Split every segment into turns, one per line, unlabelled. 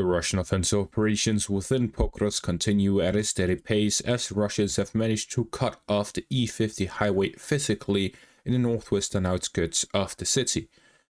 The Russian offensive operations within Pokrovsk continue at a steady pace as Russians have managed to cut off the E50 highway physically in the northwestern outskirts of the city.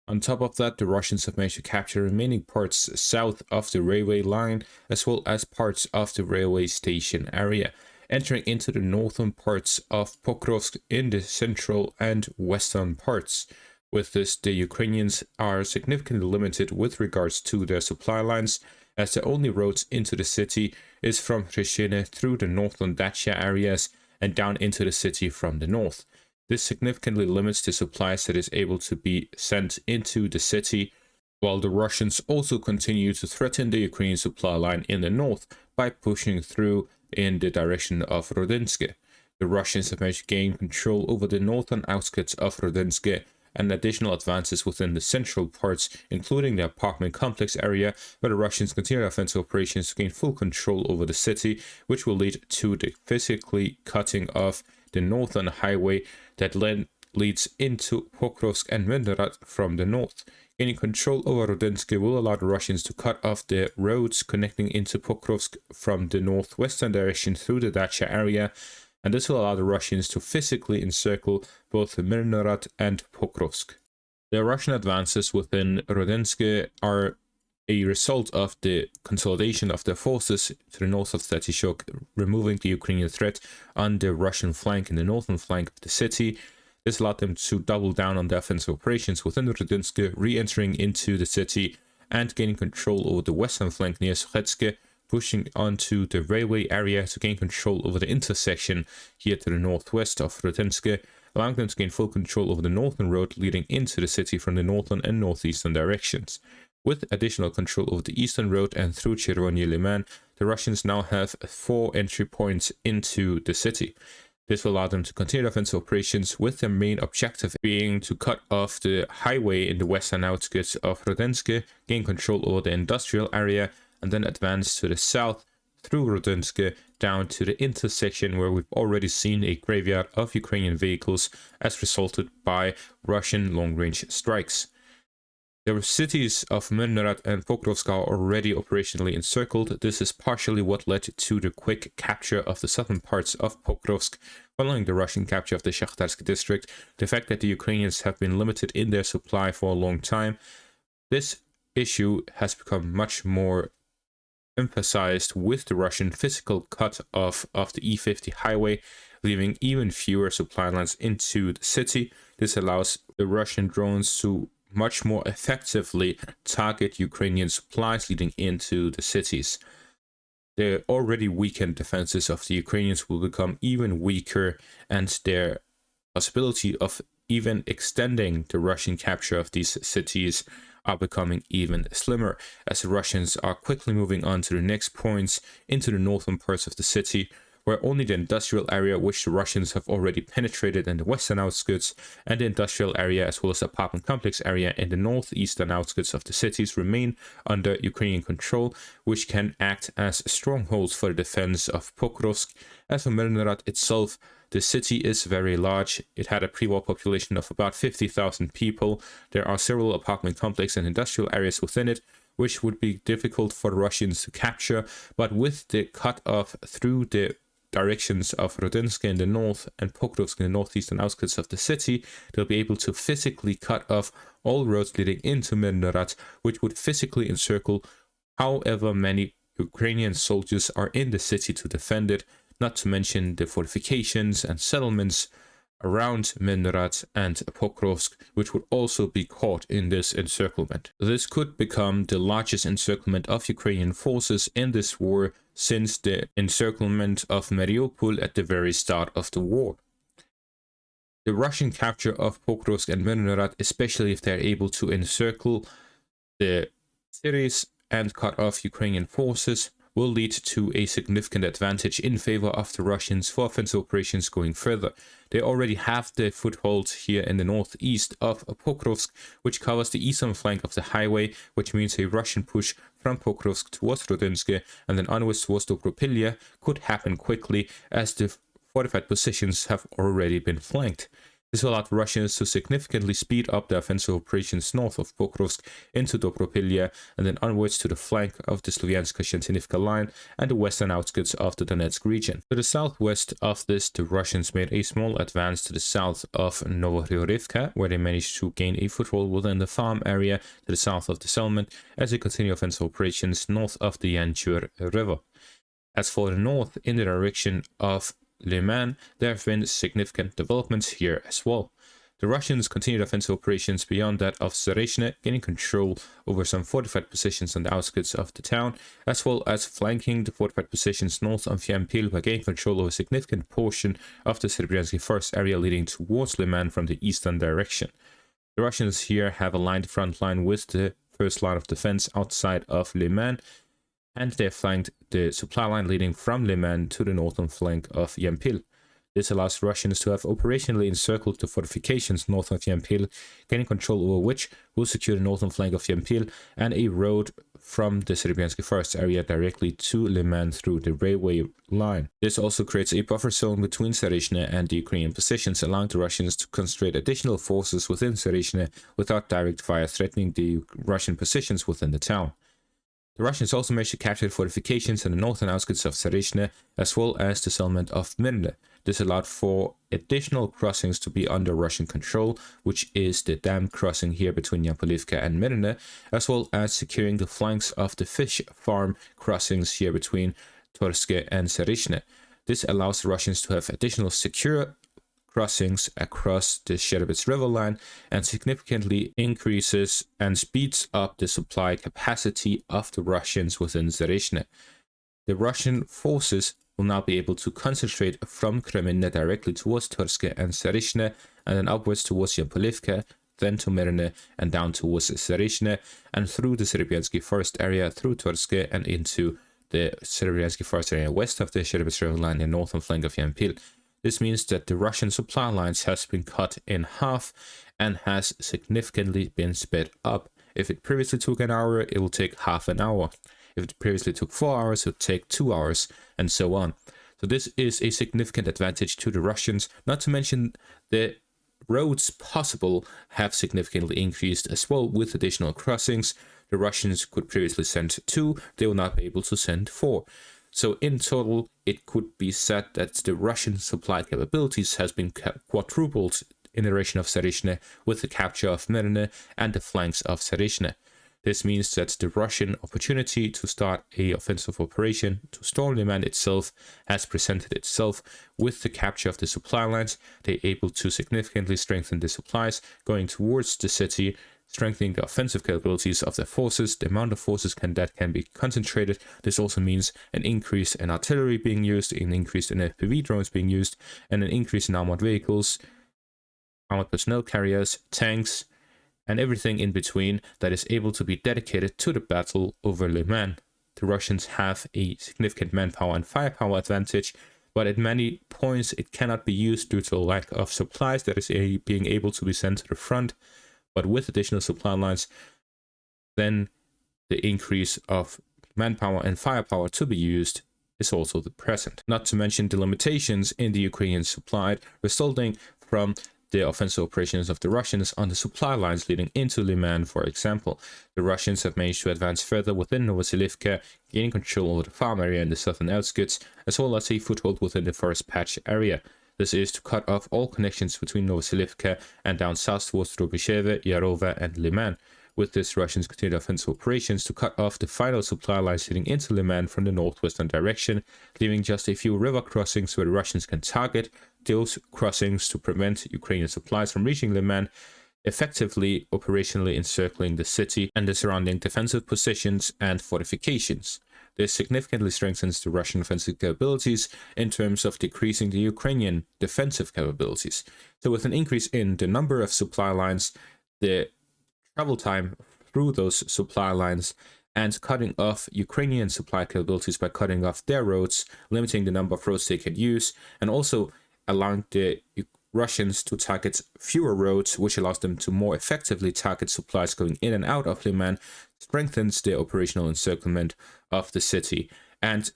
On top of that, the Russians have managed to capture remaining parts south of the railway line as well as parts of the railway station area, entering into the northern parts of Pokrovsk in the central and western parts. With this, the Ukrainians are significantly limited with regards to their supply lines, as the only roads into the city is from Rishine through the northern Dacia areas and down into the city from the north. This significantly limits the supplies that is able to be sent into the city, while the Russians also continue to threaten the Ukrainian supply line in the north by pushing through in the direction of Rodinsk. The Russians have managed to gain control over the northern outskirts of Rodinsk and additional advances within the central parts, including the apartment complex area, where the Russians continue offensive operations to gain full control over the city, which will lead to the physically cutting off the northern highway that leads into Pokrovsk and Mirnarad from the north. Gaining control over Rodinsk will allow the Russians to cut off the roads connecting into Pokrovsk from the northwestern direction through the Dacia area, and this will allow the Russians to physically encircle both Mirnarad and Pokrovsk. The Russian advances within Rodinsk are a result of the consolidation of their forces to the north of Statichok, removing the Ukrainian threat on the Russian flank and the northern flank of the city. This allowed them to double down on their offensive operations within Rodinsk, re-entering into the city and gaining control over the western flank near Sochetsk, pushing onto the railway area to gain control over the intersection here to the northwest of Rodinsk, allowing them to gain full control over the northern road leading into the city from the northern and northeastern directions. With additional control over the eastern road and through Lyman, the Russians now have 4 entry points into the city. This will allow them to continue offensive operations, with their main objective being to cut off the highway in the western outskirts of Rodinsk, gain control over the industrial area, and then advance to the south through Rodinsk down to the intersection where we've already seen a graveyard of Ukrainian vehicles as resulted by Russian long-range strikes. The cities of Mirnarad and Pokrovsk are already operationally encircled. This is partially what led to the quick capture of the southern parts of Pokrovsk following the Russian capture of the Shakhtarsk district. The fact that the Ukrainians have been limited in their supply for a long time, this issue has become much more emphasized with the Russian physical cut off of the E50 highway, leaving even fewer supply lines into the city. This allows the Russian drones to much more effectively target Ukrainian supplies leading into the cities. The already weakened defenses of the Ukrainians will become even weaker, and their possibility of even extending the Russian capture of these cities are becoming even slimmer, as the Russians are quickly moving on to the next points into the northern parts of the city, where only the industrial area, which the Russians have already penetrated in the western outskirts, and the industrial area as well as the apartment complex area in the northeastern outskirts of the cities remain under Ukrainian control, which can act as strongholds for the defense of Pokrovsk. As for Mirnarad itself, the city is very large. It had a pre-war population of about 50,000 people. There are several apartment complexes and industrial areas within it, which would be difficult for the Russians to capture, but with the cut off through the directions of Rodinsk in the north and Pokrovsk in the northeastern outskirts of the city, they'll be able to physically cut off all roads leading into Mirnarad, which would physically encircle however many Ukrainian soldiers are in the city to defend it, not to mention the fortifications and settlements around Mirnarad and Pokrovsk, which would also be caught in this encirclement. This could become the largest encirclement of Ukrainian forces in this war since the encirclement of Mariupol at the very start of the war. The Russian capture of Pokrovsk and Mirnarad, especially if they're able to encircle the cities and cut off Ukrainian forces, will lead to a significant advantage in favor of the Russians for offensive operations going further. They already have the foothold here in the northeast of Pokrovsk, which covers the eastern flank of the highway, which means a Russian push from Pokrovsk towards Rodinsk and then onwards towards Dobropilya could happen quickly, as the fortified positions have already been flanked. This allowed Russians to significantly speed up their offensive operations north of Pokrovsk into Dobropilya and then onwards to the flank of the Sloviansko-Shentinivka line and the western outskirts of the Donetsk region. To the southwest of this, the Russians made a small advance to the south of Novogorivka, where they managed to gain a foothold within the farm area to the south of the settlement as they continue offensive operations north of the Yanchur River. As for the north, in the direction of Lyman, there have been significant developments here as well. The Russians continued offensive operations beyond that of Zarechne, gaining control over some fortified positions on the outskirts of the town, as well as flanking the fortified positions north of Yampil by gaining control over a significant portion of the Serbyansky Forest area leading towards Lyman from the eastern direction. The Russians here have aligned the front line with the first line of defense outside of Lyman, and they have flanked the supply line leading from Lyman to the northern flank of Yampil. This allows Russians to have operationally encircled the fortifications north of Yampil, gaining control over which will secure the northern flank of Yampil and a road from the Serbiansky Forest area directly to Lyman through the railway line. This also creates a buffer zone between Zarechne and the Ukrainian positions, allowing the Russians to concentrate additional forces within Zarechne without direct fire threatening the Russian positions within the town. The Russians also managed to capture the fortifications in the northern outskirts of Zarechne, as well as the settlement of Mirne. This allowed for additional crossings to be under Russian control, which is the dam crossing here between Yapolivka and Mirne, as well as securing the flanks of the fish farm crossings here between Torske and Zarechne. This allows the Russians to have additional secure crossings across the Sherebets river line and significantly increases and speeds up the supply capacity of the Russians within Zarechne. The Russian forces will now be able to concentrate from Kreminne directly towards Torske and Zarechne, and then upwards towards Yapolivka, then to Mirne and down towards Zarechne, and through the Serbiansky Forest area, through Torske and into the Serbiansky Forest area west of the Sherebets river line and northern flank of Yampil. This means that the Russian supply lines has been cut in half and has significantly been sped up. If it previously took an hour, it will take half an hour. If it previously took 4 hours, it will take 2 hours, and so on. So this is a significant advantage to the Russians, not to mention the roads possible have significantly increased as well with additional crossings. The Russians could previously send 2, they will not be able to send 4. So in total, it could be said that the Russian supply capabilities has been quadrupled in the direction of Zarechne with the capture of Mirne and the flanks of Zarechne. This means that the Russian opportunity to start a offensive operation to storm Lyman itself has presented itself with the capture of the supply lines. They're able to significantly strengthen the supplies going towards the city, strengthening the offensive capabilities of their forces, the amount of forces that can be concentrated. This also means an increase in artillery being used, an increase in FPV drones being used, and an increase in armored vehicles, armored personnel carriers, tanks, and everything in between that is able to be dedicated to the battle over Lyman. The Russians have a significant manpower and firepower advantage, but at many points it cannot be used due to a lack of supplies that is being able to be sent to the front. But with additional supply lines, then the increase of manpower and firepower to be used is also present. Not to mention the limitations in the Ukrainian supply resulting from the offensive operations of the Russians on the supply lines leading into Lyman, for example. The Russians have managed to advance further within Novoselivka, gaining control over the farm area in the southern outskirts, as well as a foothold within the forest patch area. This is to cut off all connections between Novoselivka and down south towards Drobisheve, Yarova, and Lyman. With this, Russians continued offensive operations to cut off the final supply lines leading into Lyman from the northwestern direction, leaving just a few river crossings where the Russians can target those crossings to prevent Ukrainian supplies from reaching Lyman, effectively operationally encircling the city and the surrounding defensive positions and fortifications. This significantly strengthens the Russian offensive capabilities in terms of decreasing the Ukrainian defensive capabilities. So with an increase in the number of supply lines, the travel time through those supply lines, and cutting off Ukrainian supply capabilities by cutting off their roads, limiting the number of roads they can use, and also allowing the Russians to target fewer roads, which allows them to more effectively target supplies going in and out of Lyman, strengthens the operational encirclement of the city and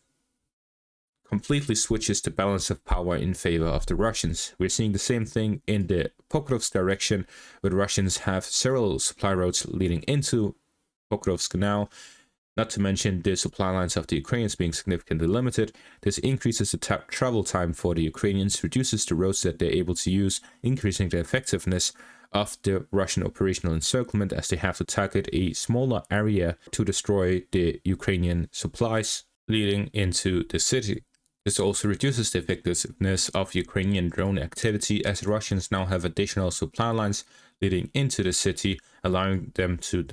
completely switches the balance of power in favor of the Russians. We're seeing the same thing in the Pokrovsk direction, where the Russians have several supply roads leading into Pokrovsk now. Not to mention the supply lines of the Ukrainians being significantly limited. This increases the travel time for the Ukrainians, reduces the roads that they're able to use, increasing the effectiveness of the Russian operational encirclement, as they have to target a smaller area to destroy the Ukrainian supplies leading into the city. This also reduces the effectiveness of Ukrainian drone activity, as the Russians now have additional supply lines leading into the city, allowing them to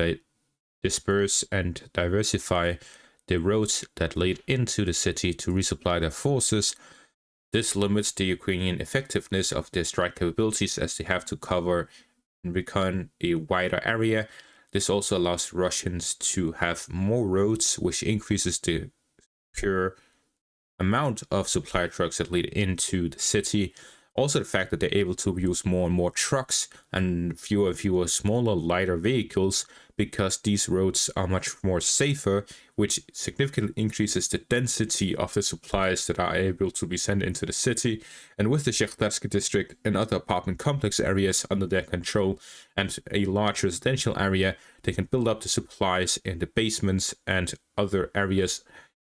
disperse and diversify the roads that lead into the city to resupply their forces. This limits the Ukrainian effectiveness of their strike capabilities, as they have to cover and recon a wider area. This also allows Russians to have more roads, which increases the pure amount of supply trucks that lead into the city. Also, the fact that they're able to use more and more trucks and fewer smaller, lighter vehicles, because these roads are much more safer, which significantly increases the density of the supplies that are able to be sent into the city. And with the Shakhtarsk district and other apartment complex areas under their control and a large residential area, they can build up the supplies in the basements and other areas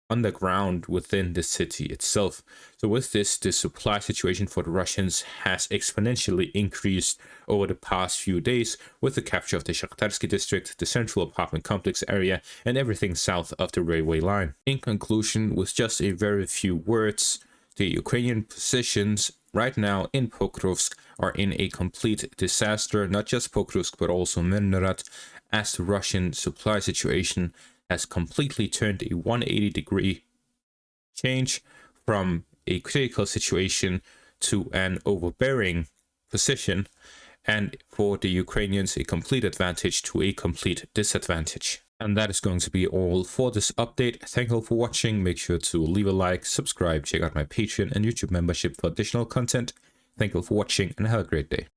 underground within the city itself. So with this, the supply situation for the Russians has exponentially increased over the past few days, with the capture of the Shakhtarsk district, the central apartment complex area, and everything south of the railway line. In conclusion, with just a very few words, the Ukrainian positions right now in Pokrovsk are in a complete disaster, not just Pokrovsk but also Mirnorod, as the Russian supply situation has completely turned a 180-degree change from a critical situation to an overbearing position, and for the Ukrainians a complete advantage to a complete disadvantage. And that is going to be all for this update. Thank you all for watching. Make sure to leave a like, subscribe, check out my Patreon and YouTube membership for additional content. Thank you all for watching and have a great day.